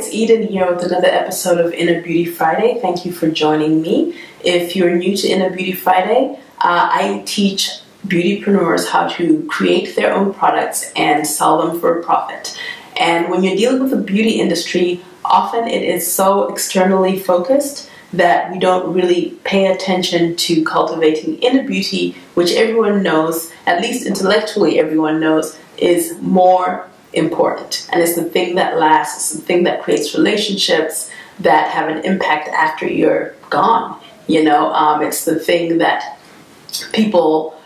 it's Eden here with another episode of Inner Beauty Friday. Thank you for joining me. If you're new to Inner Beauty Friday, I teach beautypreneurs how to create their own products and sell them for a profit. And when you're dealing with the beauty industry, often it is so externally focused that we don't really pay attention to cultivating inner beauty, which everyone knows, at least intellectually everyone knows, is more important. And it's the thing that lasts, it's the thing that creates relationships that have an impact after you're gone. It's the thing that people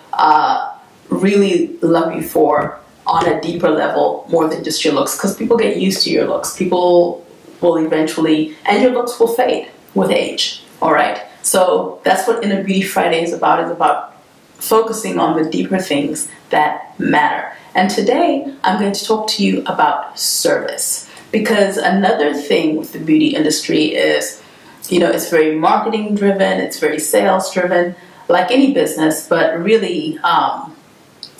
really love you for on a deeper level, more than just your looks, because people get used to your looks. People will eventually, and your looks will fade with age. All right, so that's what Inner Beauty Friday is about focusing on the deeper things that matter. And today I'm going to talk to you about service, because another thing with the beauty industry is, it's very marketing driven, it's very sales driven, like any business, but really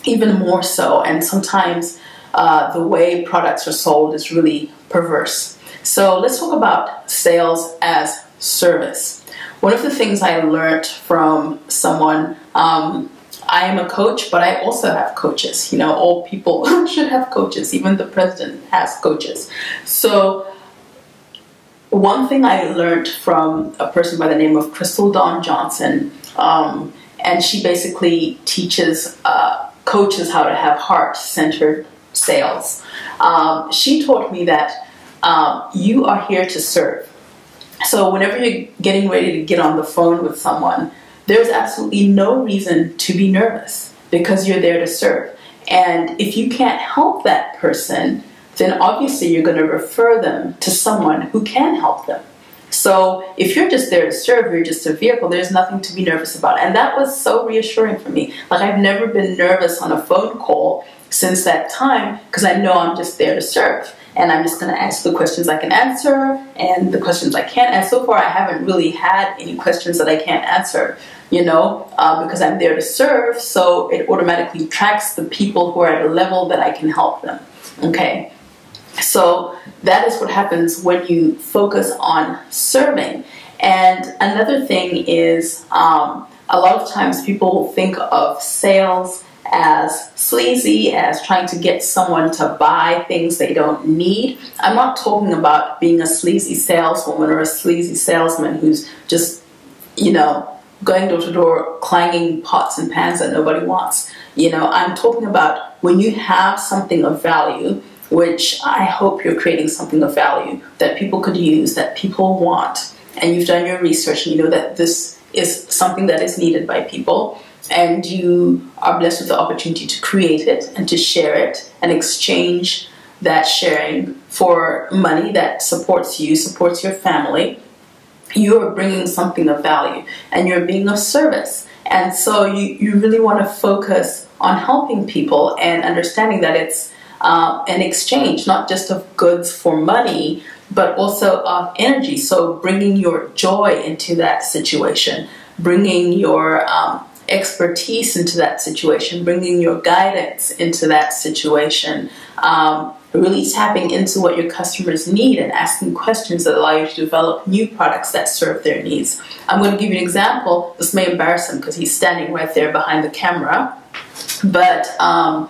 even more so. And sometimes the way products are sold is really perverse. So let's talk about sales as service. One of the things I learned from someone, I am a coach, but I also have coaches. All people should have coaches. Even the president has coaches. So one thing I learned from a person by the name of Crystal Dawn Johnson, and she basically teaches coaches how to have heart-centered sales. She taught me that you are here to serve. So whenever you're getting ready to get on the phone with someone, there's absolutely no reason to be nervous, because you're there to serve. And if you can't help that person, then obviously you're going to refer them to someone who can help them. So if you're just there to serve, you're just a vehicle, there's nothing to be nervous about. And that was so reassuring for me. Like, I've never been nervous on a phone call since that time, because I know I'm just there to serve. And I'm just going to answer the questions I can answer and the questions I can't. And so far, I haven't really had any questions that I can't answer, because I'm there to serve. So it automatically tracks the people who are at a level that I can help them. Okay. So that is what happens when you focus on serving. And another thing is, a lot of times people think of sales as sleazy, as trying to get someone to buy things they don't need. I'm not talking about being a sleazy saleswoman or a sleazy salesman who's just, going door to door clanging pots and pans that nobody wants. I'm talking about when you have something of value, which I hope you're creating something of value that people could use, that people want, and you've done your research and you know that this is something that is needed by people, and you are blessed with the opportunity to create it and to share it and exchange that sharing for money that supports you, supports your family. You're bringing something of value and you're being of service. And so you really want to focus on helping people and understanding that it's an exchange, not just of goods for money, but also of energy. So bringing your joy into that situation, bringing your expertise into that situation, bringing your guidance into that situation, really tapping into what your customers need and asking questions that allow you to develop new products that serve their needs. I'm going to give you an example. This may embarrass him because he's standing right there behind the camera, but my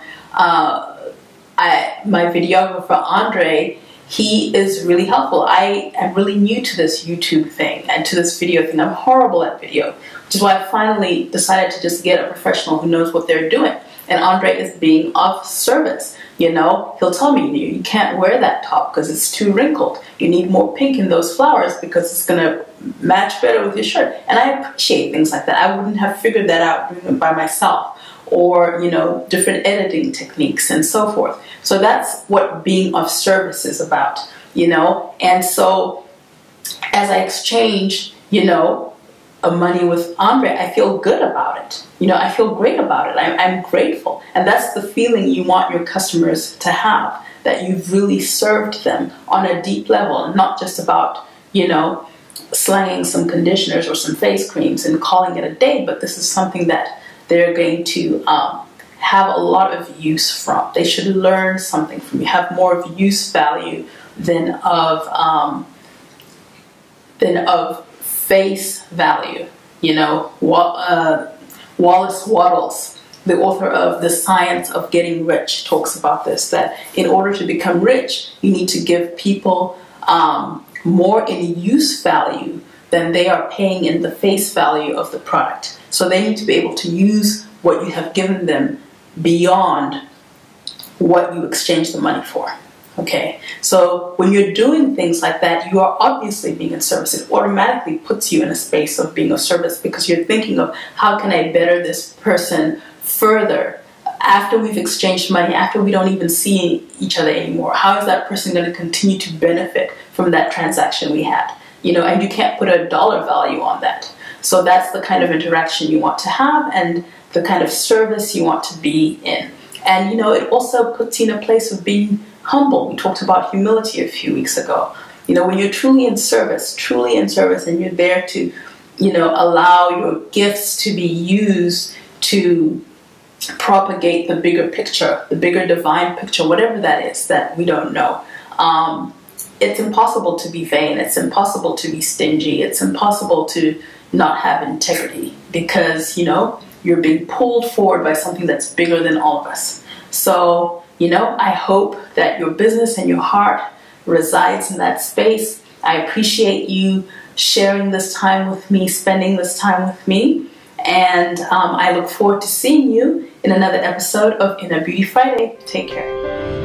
videographer, Andre, he is really helpful. I am really new to this YouTube thing and to this video thing. I'm horrible at video, which is why I finally decided to just get a professional who knows what they're doing. And Andre is being of service. He'll tell me, you can't wear that top because it's too wrinkled. You need more pink in those flowers because it's going to match better with your shirt. And I appreciate things like that. I wouldn't have figured that out doing it by myself. Or, different editing techniques and so forth. So that's what being of service is about, And so as I exchange, money with Andre, I feel good about it. I feel great about it. I'm grateful. And that's the feeling you want your customers to have, that you've really served them on a deep level, not just about, slanging some conditioners or some face creams and calling it a day, but this is something that they're going to have a lot of use from. They should learn something from you, have more of use value than of face value. You know, Wallace Wattles, the author of The Science of Getting Rich, talks about this, that in order to become rich, you need to give people more in use value than they are paying in the face value of the product. So they need to be able to use what you have given them beyond what you exchange the money for. Okay, so when you're doing things like that, you are obviously being of service. It automatically puts you in a space of being of service because you're thinking of, how can I better this person further after we've exchanged money, after we don't even see each other anymore? How is that person going to continue to benefit from that transaction we had? You know, and you can't put a dollar value on that. So that's the kind of interaction you want to have and the kind of service you want to be in. And, you know, it also puts you in a place of being humble. We talked about humility a few weeks ago. You know, when you're truly in service, and you're there to, you know, allow your gifts to be used to propagate the bigger picture, the bigger divine picture, whatever that is that we don't know. It's impossible to be vain. It's impossible to be stingy. It's impossible to not have integrity because, you know, you're being pulled forward by something that's bigger than all of us. So, you know, I hope that your business and your heart resides in that space. I appreciate you sharing this time with me, spending this time with me. And I look forward to seeing you in another episode of Inner Beauty Friday. Take care.